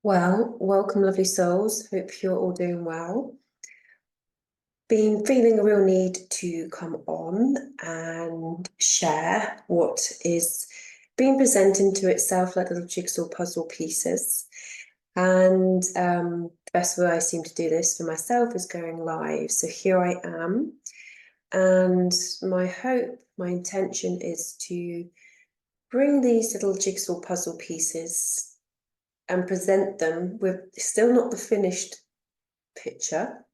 Well, welcome, lovely souls. Hope you're all doing well. Been feeling a real need to come on and share what is being presented to itself like little jigsaw puzzle pieces. And the best way I seem to do this for myself is going live. So here I am. And my hope, my intention is to bring these little jigsaw puzzle pieces and present them with still not the finished picture,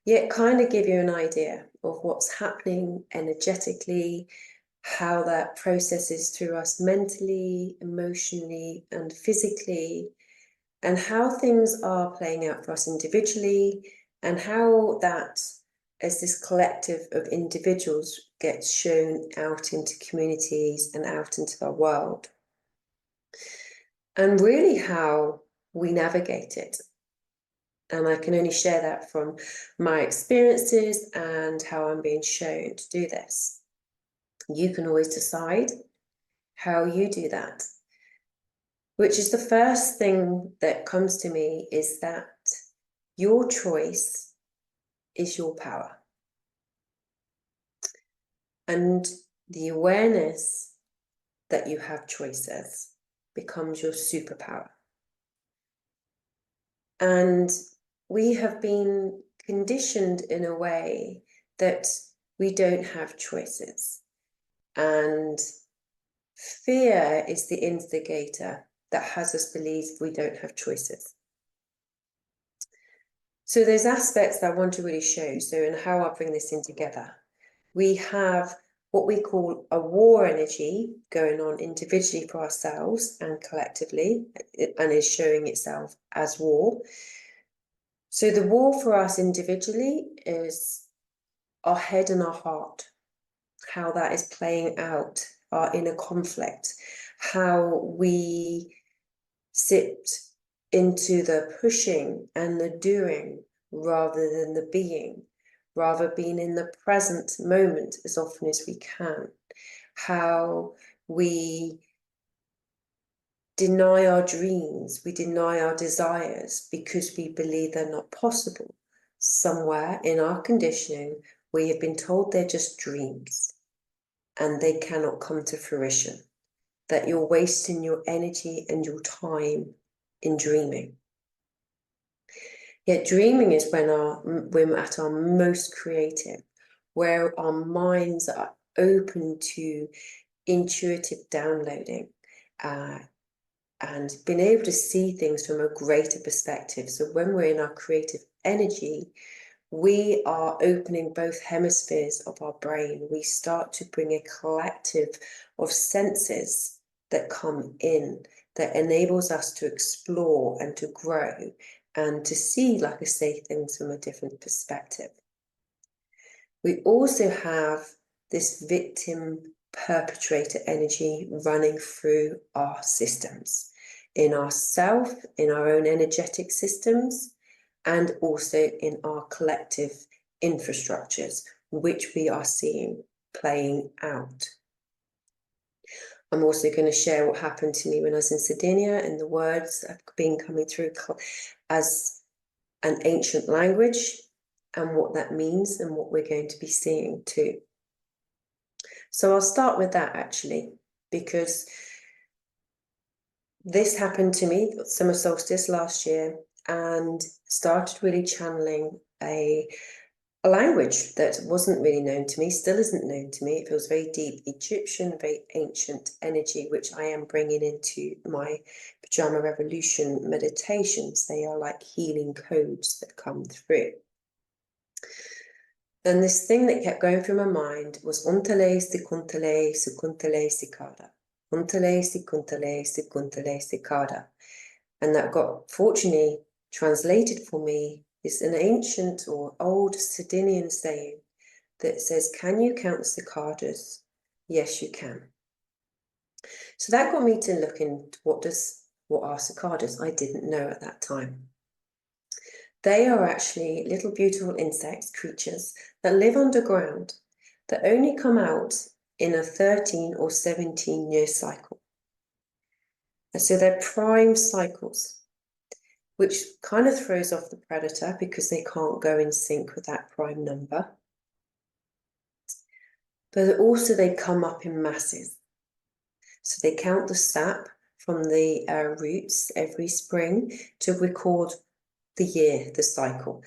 yet kind of give you an idea of what's happening energetically, how that processes through us mentally, emotionally, and physically, and how things are playing out for us individually, and how that, as this collective of individuals, gets shown out into communities and out into the world. And really how we navigate it. And I can only share that from my experiences and how I'm being shown to do this. You can always decide how you do that, which is the first thing that comes to me, is that your choice is your power. And the awareness that you have choices becomes your superpower. And we have been conditioned in a way that we don't have choices. And fear is the instigator that has us believe we don't have choices. So there's aspects that I want to really show. So in how I bring this in together, we have what we call a war energy going on individually for ourselves and collectively, and is showing itself as war. So the war for us individually is our head and our heart, how that is playing out, our inner conflict, how we sit into the pushing and the doing rather than the being, rather being in the present moment as often as we can, how we deny our dreams, we deny our desires because we believe they're not possible. Somewhere in our conditioning, we have been told they're just dreams and they cannot come to fruition, that you're wasting your energy and your time in dreaming. Yet dreaming is when we're at our most creative, where our minds are open to intuitive downloading, and being able to see things from a greater perspective. So when we're in our creative energy, we are opening both hemispheres of our brain. We start to bring a collective of senses that come in, that enables us to explore and to grow and to see, like I say, things from a different perspective. We also have this victim perpetrator energy running through our systems, in ourself, in our own energetic systems, and also in our collective infrastructures, which we are seeing playing out. I'm also going to share what happened to me when I was in Sardinia, and the words that have been coming through as an ancient language, and what that means and what we're going to be seeing too. So I'll start with that actually, because this happened to me summer solstice last year, and started really channeling a language that wasn't really known to me, still isn't known to me. It feels very deep Egyptian, very ancient energy, which I am bringing into my Pajama Revolution meditations. They are like healing codes that come through. And this thing that kept going through my mind was Untale, Sikuntale, Sikuntale, Sikada. Untale, Sikuntale, Sikuntale, Sikada. And that got, fortunately, translated for me, is an ancient or old Sardinian saying that says, can you count cicadas? Yes, you can. So that got me to look into what are cicadas? I didn't know at that time. They are actually little beautiful insects, creatures that live underground, that only come out in a 13 or 17-year cycle. And so they're prime cycles, which kind of throws off the predator because they can't go in sync with that prime number. But also they come up in masses. So they count the sap from the roots every spring to record the year, the cycle.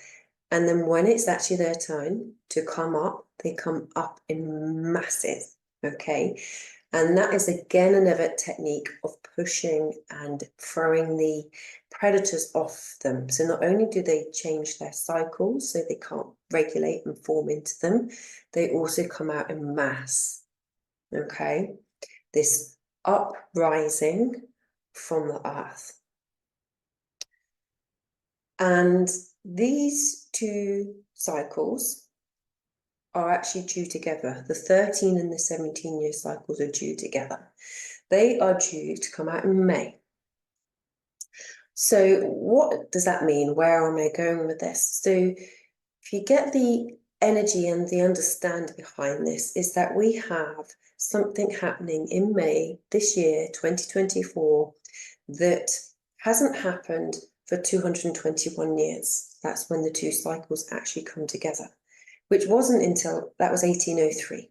And then when it's actually their turn to come up, they come up in masses, okay? And that is again another technique of pushing and throwing the predators off them. So not only do they change their cycles, so they can't regulate and form into them, they also come out in mass, okay? This uprising from the earth. And these two cycles are actually due together. The 13 and the 17-year cycles are due together. They are due to come out in May. So what does that mean? Where am I going with this? So if you get the energy and the understanding behind this, is that we have something happening in May this year, 2024, that hasn't happened for 221 years. That's when the two cycles actually come together, which wasn't until, that was 1803.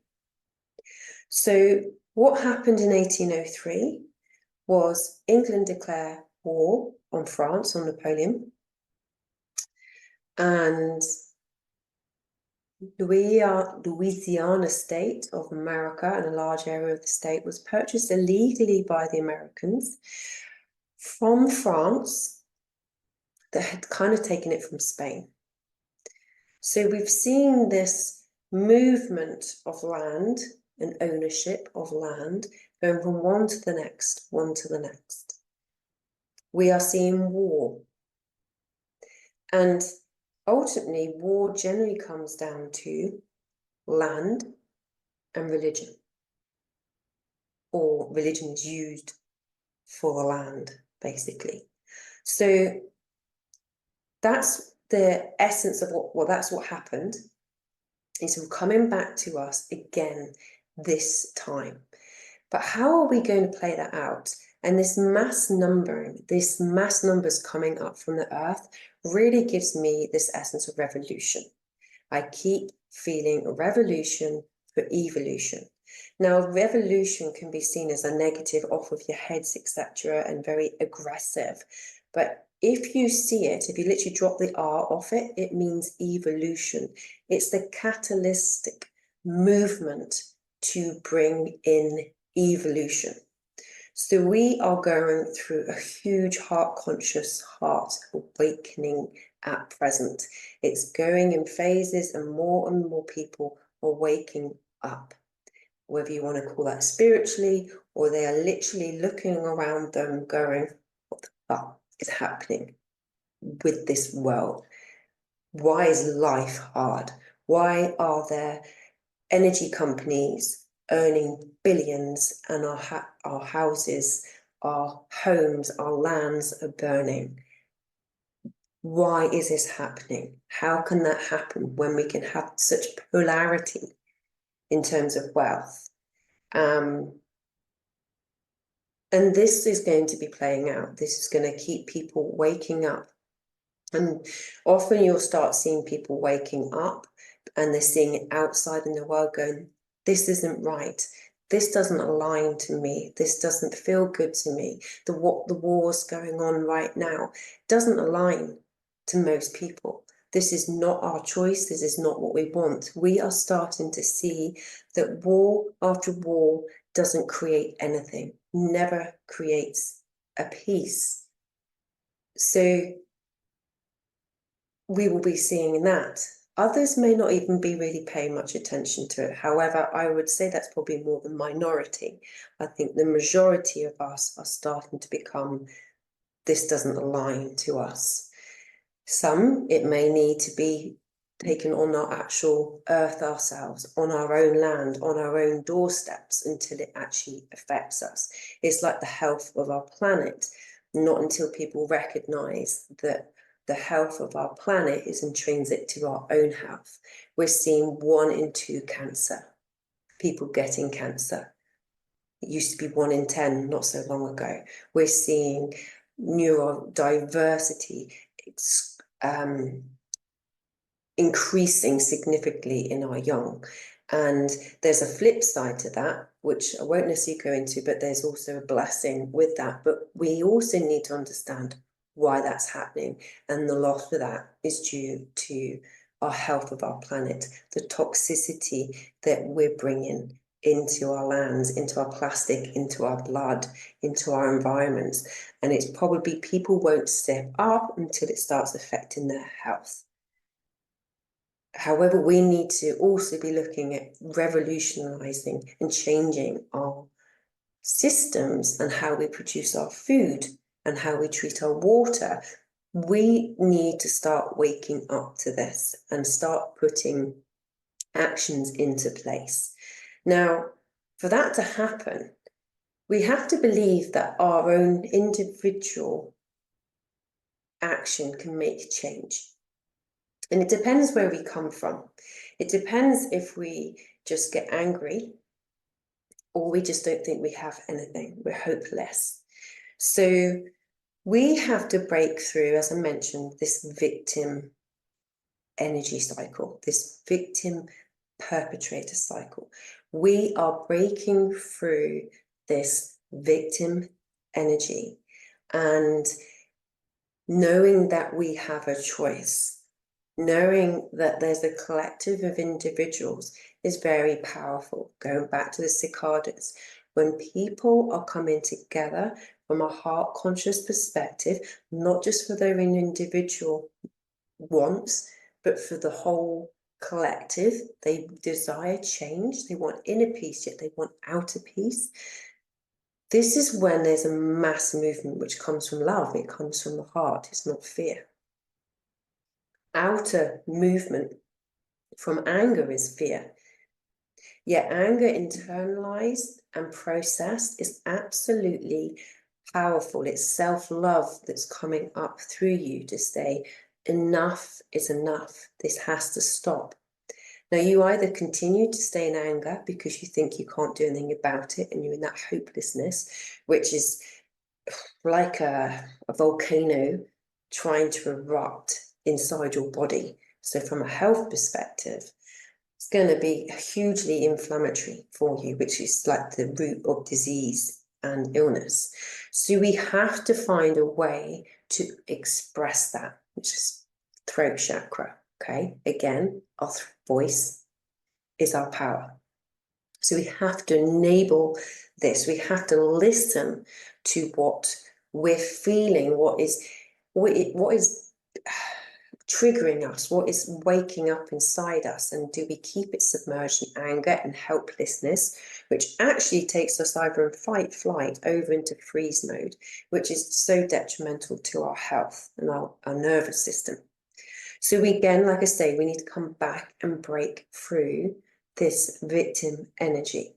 So what happened in 1803 was England declared war on France, on Napoleon, and Louisiana state of America, and a large area of the state, was purchased illegally by the Americans from France that had kind of taken it from Spain. So we've seen this movement of land and ownership of land going from one to the next, one to the next. We are seeing war. And ultimately, war generally comes down to land and religion, or religion is used for the land, basically. So that's the essence of that's what happened. It's coming back to us again this time. But how are we going to play that out? And this mass numbering, this mass numbers coming up from the earth really gives me this essence of revolution. I keep feeling a revolution for evolution. Now, revolution can be seen as a negative, off of your heads, etc., and very aggressive. But if you see it, if you literally drop the R off it, it means evolution. It's the catalytic movement to bring in evolution. So we are going through a huge heart-conscious heart awakening at present. It's going in phases, and more people are waking up. Whether you want to call that spiritually, or they are literally looking around them going, what the fuck is happening with this world? Why is life hard? Why are there energy companies earning billions and our houses, our homes, our lands are burning? Why is this happening? How can that happen when we can have such polarity in terms of wealth? And this is going to be playing out. This is going to keep people waking up. And often you'll start seeing people waking up and they're seeing it outside in the world going, this isn't right. This doesn't align to me. This doesn't feel good to me. The war's going on right now doesn't align to most people. This is not our choice. This is not what we want. We are starting to see that war after war doesn't create anything, never creates a peace. So we will be seeing that. Others may not even be really paying much attention to it. However, I would say that's probably more the minority. I think the majority of us are starting to become, this doesn't align to us. Some, it may need to be taken on our actual earth ourselves, on our own land, on our own doorsteps, until it actually affects us. It's like the health of our planet. Not until people recognize that the health of our planet is intrinsic to our own health. We're seeing 1 in 2 cancer, people getting cancer. It used to be 1 in 10 not so long ago. We're seeing neurodiversity increasing significantly in our young. And there's a flip side to that, which I won't necessarily go into, but there's also a blessing with that. But we also need to understand why that's happening. And the lot of that is due to our health of our planet, the toxicity that we're bringing into our lands, into our plastic, into our blood, into our environments. And it's probably people won't step up until it starts affecting their health. However, we need to also be looking at revolutionizing and changing our systems and how we produce our food and how we treat our water. We need to start waking up to this and start putting actions into place. Now, for that to happen, we have to believe that our own individual action can make change. And it depends where we come from. It depends if we just get angry or we just don't think we have anything. We're hopeless. So we have to break through, as I mentioned, this victim energy cycle, this victim perpetrator cycle. We are breaking through this victim energy and knowing that we have a choice. Knowing that there's a collective of individuals is very powerful. Going back to the cicadas, when people are coming together from a heart conscious perspective, not just for their own individual wants, but for the whole collective, they desire change, they want inner peace, yet they want outer peace. This is when there's a mass movement which comes from love, it comes from the heart, it's not fear. Outer movement from anger is fear. Yet anger internalized and processed is absolutely powerful. It's self-love that's coming up through you to say, enough is enough. This has to stop. Now, you either continue to stay in anger because you think you can't do anything about it and you're in that hopelessness, which is like a volcano trying to erupt inside your body. So from a health perspective, it's going to be hugely inflammatory for you, which is like the root of disease and illness. So we have to find a way to express that, which is throat chakra. Okay, again, our voice is our power. So we have to enable this. We have to listen to what we're feeling, what is triggering us, what is waking up inside us, and do we keep it submerged in anger and helplessness, which actually takes us either in fight, flight, over into freeze mode, which is so detrimental to our health and our nervous system. So we, again, like I say, we need to come back and break through this victim energy,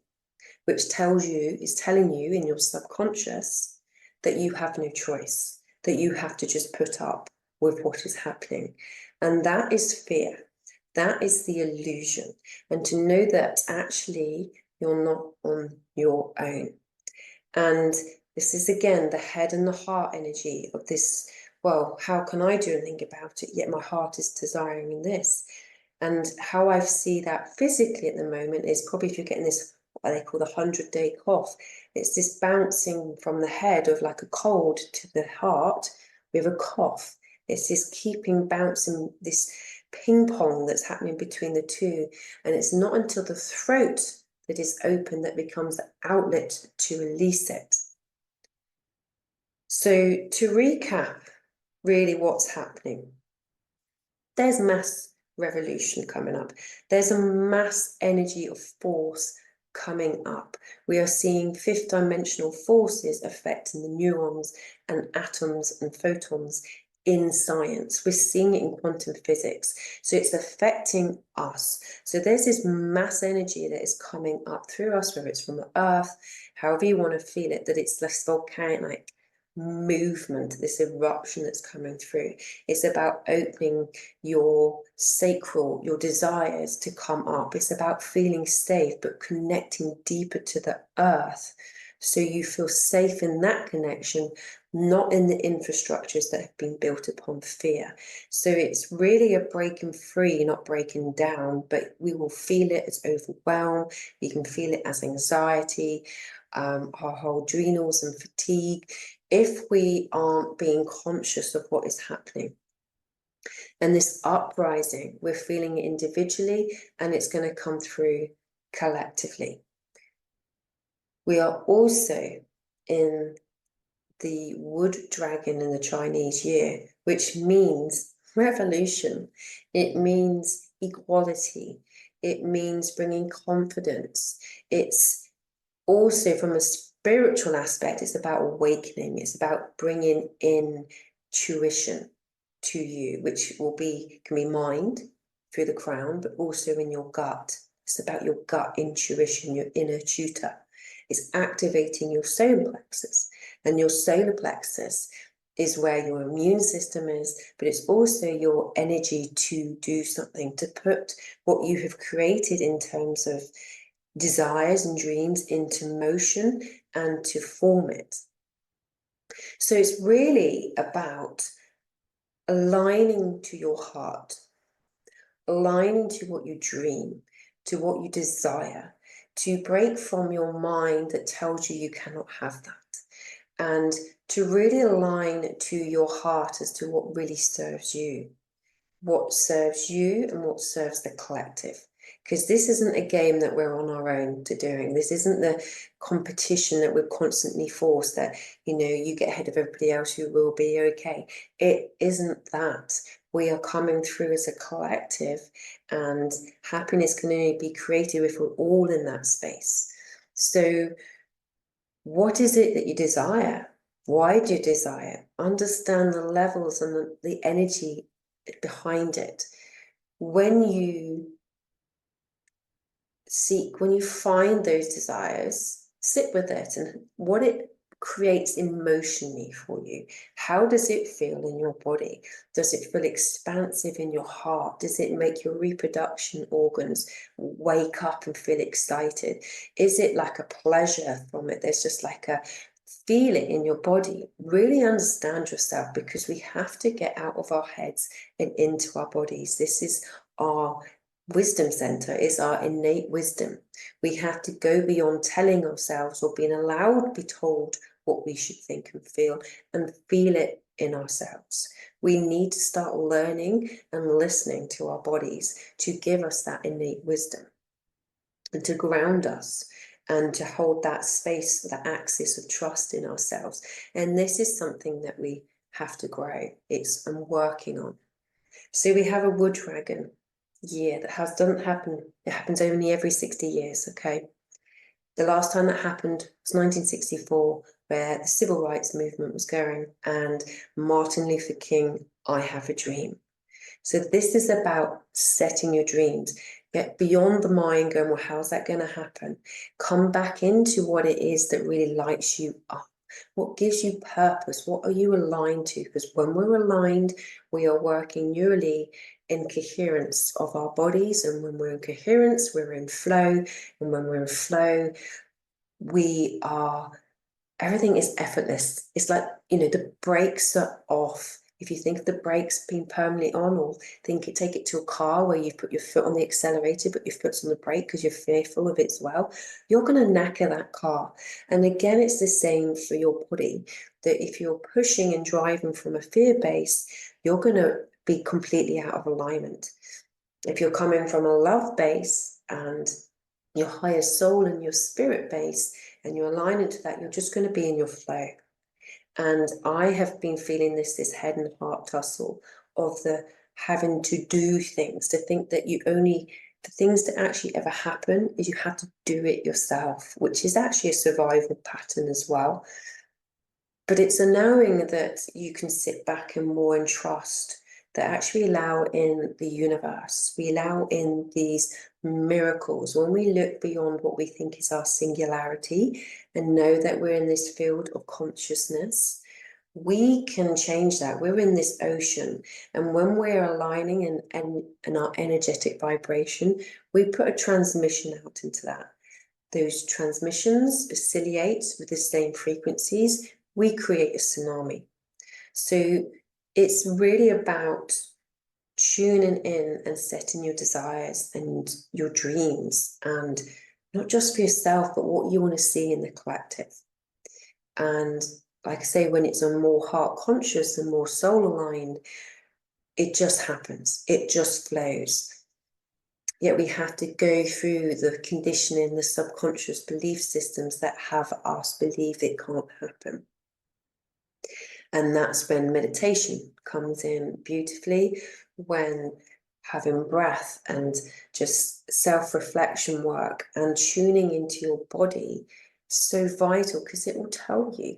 which is telling you in your subconscious that you have no choice, that you have to just put up with what is happening. And that is fear. That is the illusion. And to know that actually you're not on your own. And this is, again, the head and the heart energy of this, well, how can I do anything about it? Yet my heart is desiring this. And how I see that physically at the moment is probably if you're getting this, what they call the 100-day cough, it's this bouncing from the head of like a cold to the heart with a cough. It's this keeping bouncing, this ping pong that's happening between the two. And it's not until the throat that is open that becomes the outlet to release it. So to recap, really what's happening. There's mass revolution coming up. There's a mass energy of force coming up. We are seeing fifth dimensional forces affecting the neurons and atoms and photons in science. We're seeing it in quantum physics. So it's affecting us. So there's this mass energy that is coming up through us, whether it's from the earth, however you want to feel it, that it's less volcanic, movement, this eruption that's coming through. It's about opening your sacral, your desires to come up. It's about feeling safe, but connecting deeper to the earth. So you feel safe in that connection, not in the infrastructures that have been built upon fear. So it's really a breaking free, not breaking down, but we will feel it as overwhelm. You can feel it as anxiety, our whole adrenals and fatigue, if we aren't being conscious of what is happening. And this uprising, we're feeling it individually, and it's going to come through collectively. We are also in the wood dragon in the Chinese year, which means revolution. It means equality. It means bringing confidence. It's also, from a spiritual aspect, it's about awakening. It's about bringing in tuition to you, which can be mind through the crown, but also in your gut. It's about your gut intuition, your inner tutor. It's activating your solar plexus, and your solar plexus is where your immune system is, but it's also your energy to do something, to put what you have created in terms of desires and dreams into motion and to form it. So it's really about aligning to your heart, aligning to what you dream, to what you desire, to break from your mind that tells you you cannot have that, and to really align to your heart as to what really serves you, and what serves the collective. Because this isn't a game that we're on our own to doing. This isn't the competition that we're constantly forced that, you get ahead of everybody else, you will be okay. It isn't that. We are coming through as a collective, and happiness can only be created if we're all in that space. So what is it that you desire? Why do you desire? Understand the levels and the energy behind it. When you find those desires, sit with it and what it creates emotionally for you. How does it feel in your body? Does it feel expansive in your heart? Does it make your reproduction organs wake up and feel excited? Is it like a pleasure from it? There's just like a feel it in your body. Really understand yourself, because we have to get out of our heads and into our bodies. This is our wisdom center, is our innate wisdom. We have to go beyond telling ourselves or being allowed to be told what we should think and feel it in ourselves. We need to start learning and listening to our bodies to give us that innate wisdom and to ground us and to hold that space, that axis of trust in ourselves. And this is something that we have to grow. I'm working on. So we have a wood dragon year that doesn't happen. It happens only every 60 years, okay? The last time that happened was 1964, where the civil rights movement was going, and Martin Luther King, I Have a Dream. So this is about setting your dreams. Get beyond the mind going, well, how's that going to happen? Come back into what it is that really lights you up. What gives you purpose? What are you aligned to? Because when we're aligned, we are working neurally in coherence of our bodies. And when we're in coherence, we're in flow. And when we're in flow, everything is effortless. It's like, the brakes are off. If you think of the brakes being permanently on, or take it to a car where you've put your foot on the accelerator, but your foot's on the brake because you're fearful of it as well, you're going to knacker that car. And again, it's the same for your body, that if you're pushing and driving from a fear base, you're going to be completely out of alignment. If you're coming from a love base and your higher soul and your spirit base, and you're aligning to that, you're just going to be in your flow. And I have been feeling this head and heart tussle of the having to do things, to think that the things that actually ever happen is you have to do it yourself, which is actually a survival pattern as well. But it's a knowing that you can sit back and more in trust, that actually allow in the universe. We allow in these miracles when we look beyond what we think is our singularity and know that we're in this field of consciousness. We can change that. We're in this ocean, and when we're aligning in our energetic vibration, we put a transmission out into that. Those transmissions oscillate with the same frequencies. We create a tsunami. So it's really about tuning in and setting your desires and your dreams, and not just for yourself, but what you want to see in the collective. And like I say, when it's a more heart conscious and more soul aligned, it just happens, it just flows. Yet we have to go through the conditioning, the subconscious belief systems that have us believe it can't happen. And that's when meditation comes in beautifully, when having breath and just self-reflection work and tuning into your body is so vital, because it will tell you.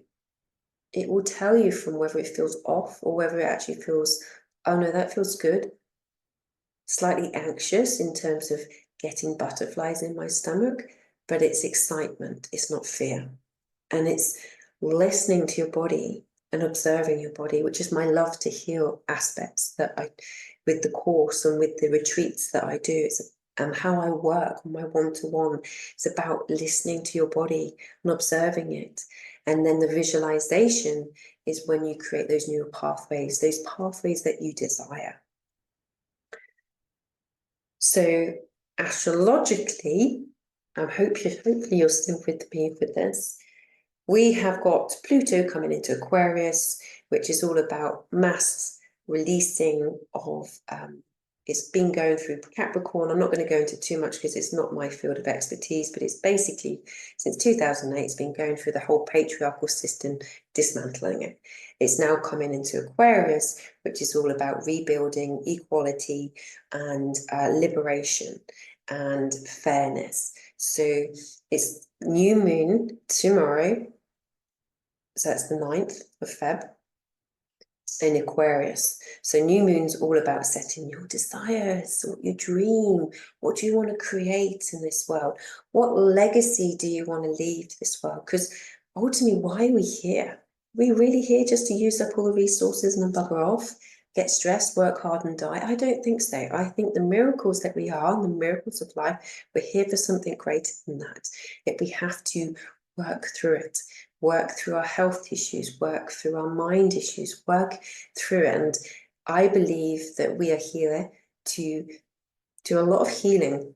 It will tell you from whether it feels off or whether it actually feels, oh no, that feels good. Slightly anxious in terms of getting butterflies in my stomach, but it's excitement, it's not fear. And it's listening to your body and observing your body, which is my love to heal aspects that I, with the course and with the retreats that I do, it's how I work on my one-to-one. It's about listening to your body and observing it. And then the visualization is when you create those new pathways that you desire. So astrologically, hopefully you're still with me with this. We have got Pluto coming into Aquarius, which is all about mass releasing of, it's been going through Capricorn. I'm not going to go into too much because it's not my field of expertise, but it's basically, since 2008, it's been going through the whole patriarchal system, dismantling it. It's now coming into Aquarius, which is all about rebuilding, equality, and liberation and fairness. So it's new moon tomorrow, so that's the 9th of Feb, in Aquarius. So new moon's all about setting your desires, your dream. What do you want to create in this world? What legacy do you want to leave to this world? Because ultimately, why are we here? Are we really here just to use up all the resources and then bugger off, get stressed, work hard and die? I don't think so. I think the miracles that we are and the miracles of life, we're here for something greater than that. Yet we have to work through it, work through our health issues, work through our mind issues, work through it. And I believe that we are here to do a lot of healing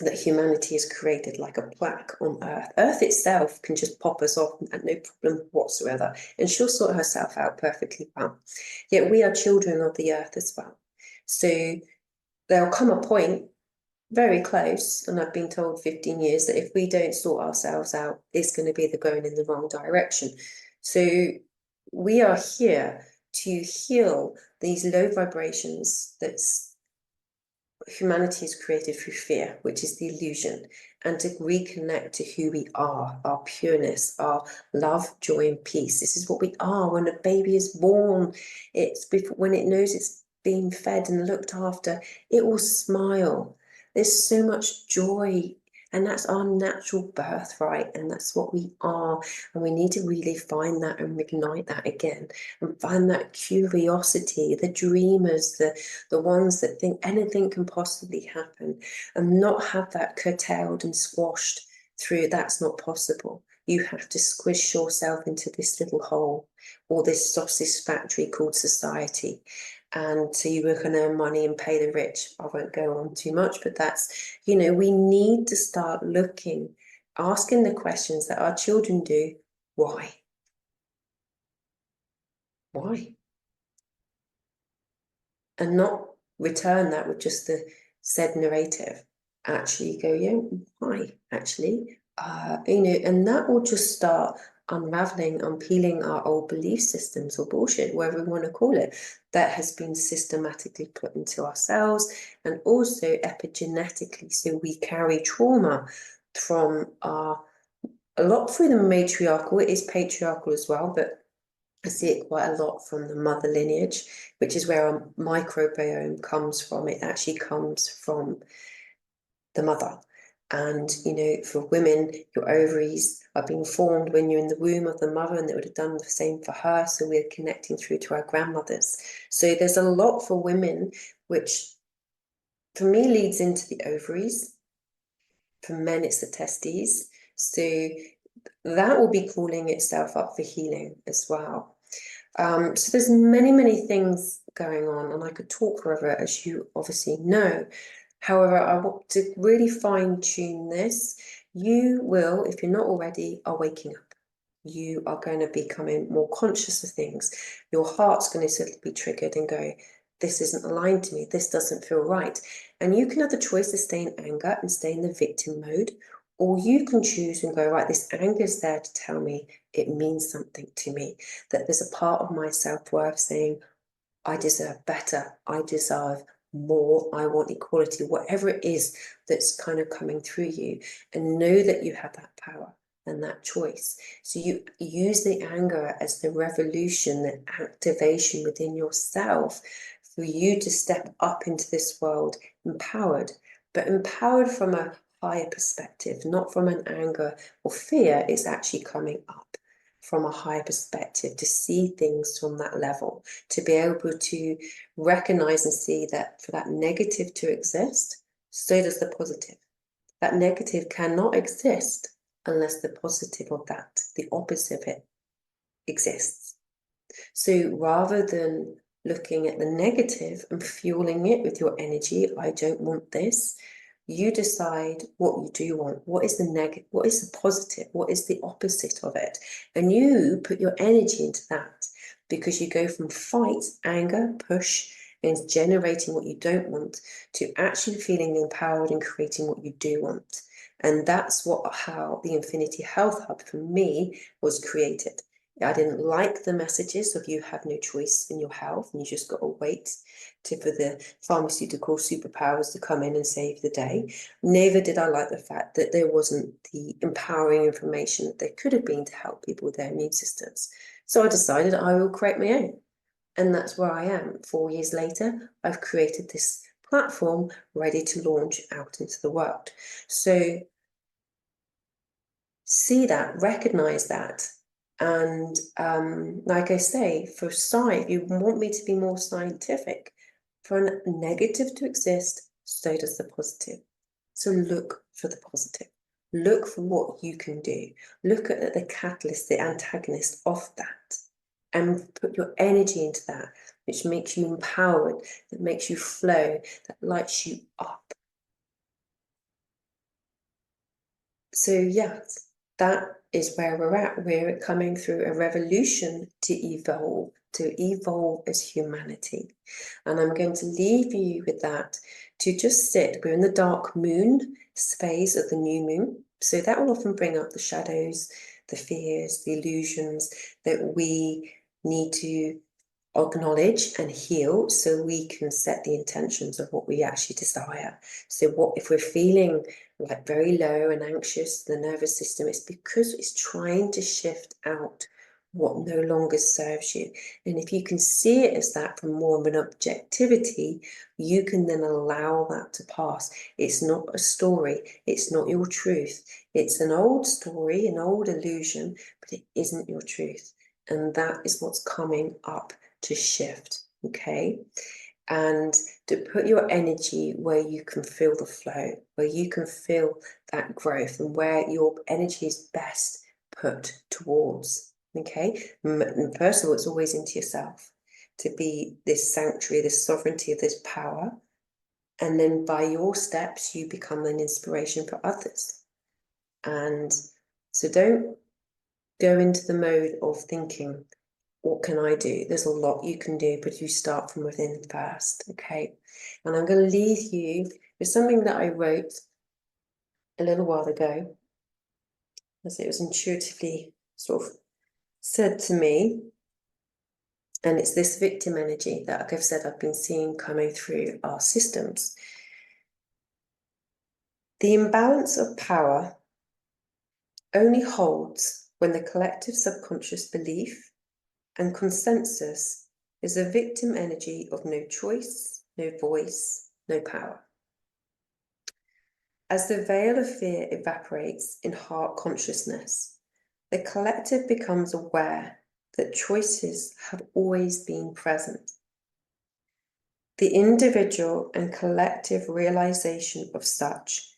that humanity has created, like a plaque on Earth. Earth itself can just pop us off and no problem whatsoever, and she'll sort herself out perfectly well. Yet we are children of the Earth as well. So there'll come a point very close, and I've been told 15 years, that if we don't sort ourselves out, it's going to be going in the wrong direction. So we are here to heal these low vibrations that humanity has created through fear, which is the illusion, and to reconnect to who we are, our pureness, our love, joy, and peace. This is what we are. When a baby is born, it's before, when it knows it's being fed and looked after, it will smile. There's so much joy, and that's our natural birthright, and that's what we are. And we need to really find that and ignite that again, and find that curiosity, the dreamers, the ones that think anything can possibly happen, and not have that curtailed and squashed through. That's not possible. You have to squish yourself into this little hole, or this sausage factory called society. And so you can earn money and pay the rich. I won't go on too much, but that's, we need to start looking, asking the questions that our children do. Why? Why? And not return that with just the said narrative. Actually go, yeah, why? Actually, and that will just start unraveling, unpeeling our old belief systems or bullshit, whatever we want to call it, that has been systematically put into ourselves, and also epigenetically. So we carry trauma from a lot through the matriarchal. It is patriarchal as well, but I see it quite a lot from the mother lineage, which is where our microbiome comes from. It actually comes from the mother. And, you know, for women, your ovaries are being formed when you're in the womb of the mother, and it would have done the same for her. So we're connecting through to our grandmothers. So there's a lot for women, which for me leads into the ovaries. For men, it's the testes. So that will be calling itself up for healing as well. So there's many things going on, and I could talk forever, as you obviously know. However, I want to really fine tune this. You will, if you're not already, are waking up. You are going to be becoming more conscious of things. Your heart's going to suddenly be triggered and go, this isn't aligned to me. This doesn't feel right. And you can have the choice to stay in anger and stay in the victim mode, or you can choose and go, right, this anger is there to tell me it means something to me, that there's a part of my self-worth saying, I deserve better, I deserve more, I want equality, whatever it is that's kind of coming through you, and know that you have that power and that choice. So you use the anger as the revolution, the activation within yourself for you to step up into this world empowered, but empowered from a higher perspective, not from an anger or fear. It's actually coming up from a higher perspective to see things from that level, to be able to recognize and see that for that negative to exist, so does the positive. That negative cannot exist unless the positive of that, the opposite of it, exists. So rather than looking at the negative and fueling it with your energy, I don't want this, you decide what you do want. What is the negative? What is the positive? What is the opposite of it? And you put your energy into that, because you go from fight, anger, push, and generating what you don't want, to actually feeling empowered and creating what you do want. And that's how the Infinity Health Hub for me was created. I didn't like the messages of you have no choice in your health and you just got to wait for the pharmaceutical superpowers to come in and save the day. Neither did I like the fact that there wasn't the empowering information that there could have been to help people with their immune systems. So I decided I will create my own. And that's where I am. 4 years later, I've created this platform ready to launch out into the world. So see that, recognize that. And like I say, for science, if you want me to be more scientific, for a negative to exist, so does the positive. So look for the positive. Look for what you can do. Look at the catalyst, the antagonist of that, and put your energy into that, which makes you empowered, that makes you flow, that lights you up. So yes, that is where we're at. We're coming through a revolution to evolve as humanity. And I'm going to leave you with that, to just sit. We're in the dark moon phase of the new moon. So that will often bring up the shadows, the fears, the illusions that we need to acknowledge and heal, so we can set the intentions of what we actually desire. So what if we're feeling like very low and anxious, the nervous system, it's because it's trying to shift out what no longer serves you. And if you can see it as that from more of an objectivity, you can then allow that to pass. It's not a story, it's not your truth. It's an old story, an old illusion, but it isn't your truth. And that is what's coming up to shift, okay? And to put your energy where you can feel the flow, where you can feel that growth, and where your energy is best put towards, okay? And first of all, it's always into yourself, to be this sanctuary, this sovereignty of this power. And then by your steps, you become an inspiration for others. And so don't go into the mode of thinking, what can I do? There's a lot you can do, but you start from within first, okay? And I'm going to leave you with something that I wrote a little while ago, as it was intuitively sort of said to me. And it's this victim energy that, like I've said, I've been seeing coming through our systems. The imbalance of power only holds when the collective subconscious belief and consensus is a victim energy of no choice, no voice, no power. As the veil of fear evaporates in heart consciousness, the collective becomes aware that choices have always been present. The individual and collective realization of such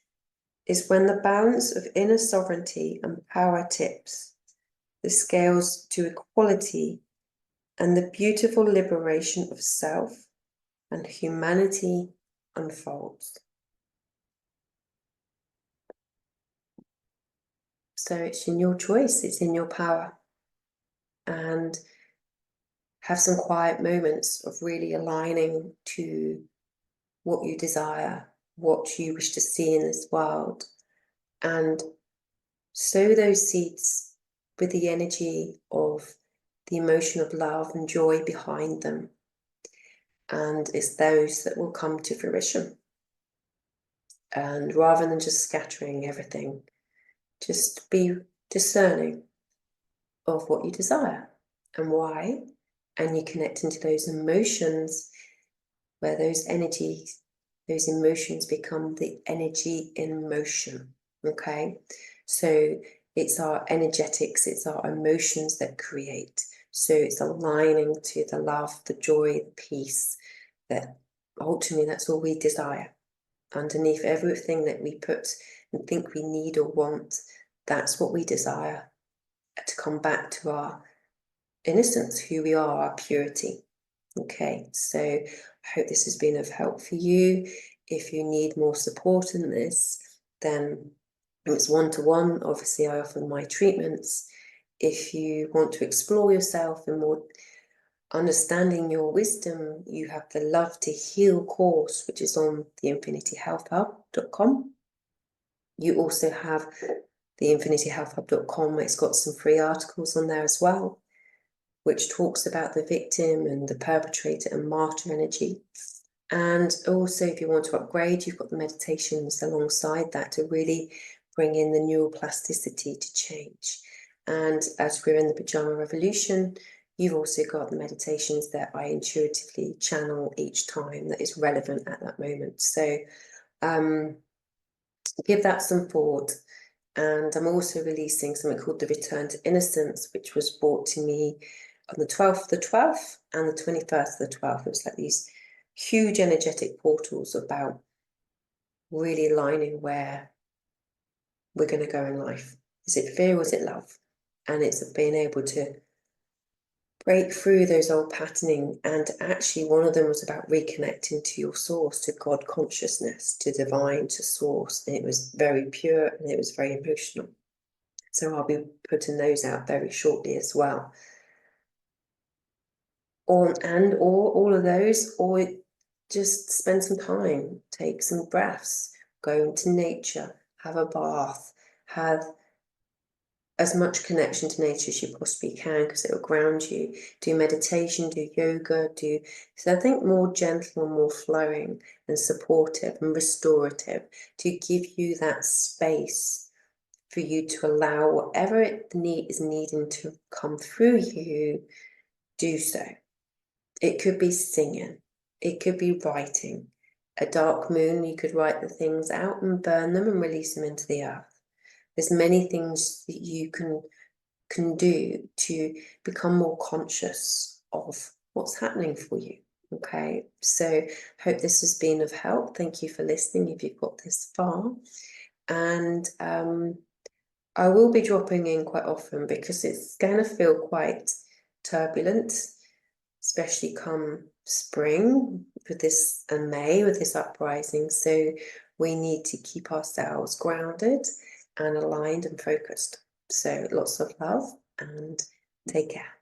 is when the balance of inner sovereignty and power tips, the scales to equality, and the beautiful liberation of self and humanity unfolds. So it's in your choice, it's in your power. And have some quiet moments of really aligning to what you desire, what you wish to see in this world, and sow those seeds with the energy of the emotion of love and joy behind them. And it's those that will come to fruition. And rather than just scattering everything, just be discerning of what you desire and why, and you connect into those emotions where those energies, those emotions become the energy in motion, okay? So it's our energetics, it's our emotions that create. So it's aligning to the love, the joy, the peace, that ultimately that's all we desire. Underneath everything that we put and think we need or want, that's what we desire, to come back to our innocence, who we are, our purity. Okay, so I hope this has been of help for you. If you need more support in this, then it's one-to-one. Obviously, I offer my treatments. If you want to explore yourself and more understanding your wisdom, you have the Love to Heal course, which is on the infinityhealthhub.com. You also have the infinityhealthhub.com, it's got some free articles on there as well, which talks about the victim and the perpetrator and martyr energy. And also, if you want to upgrade, you've got the meditations alongside that to really bring in the neuroplasticity to change. And as we're in the pajama revolution, you've also got the meditations that I intuitively channel each time that is relevant at that moment. So give that some thought. And I'm also releasing something called the Return to Innocence, which was brought to me on the 12th of the 12th and the 21st of the 12th. It was like these huge energetic portals about really aligning where we're going to go in life. Is it fear or is it love? And it's being able to break through those old patterning. And actually one of them was about reconnecting to your source, to God consciousness, to divine, to source. And it was very pure and it was very emotional. So I'll be putting those out very shortly as well. Or all of those, or just spend some time, take some breaths, go into nature, have a bath, have as much connection to nature as you possibly can, because it will ground you. Do meditation, do yoga, so I think more gentle and more flowing and supportive and restorative to give you that space for you to allow whatever is needing to come through you, do so. It could be singing, it could be writing. A dark moon, you could write the things out and burn them and release them into the earth. There's many things that you can do to become more conscious of what's happening for you. Okay, so hope this has been of help. Thank you for listening if you've got this far. And I will be dropping in quite often because it's going to feel quite turbulent, especially come spring with this and May with this uprising. So we need to keep ourselves grounded and aligned and focused. So lots of love and take care.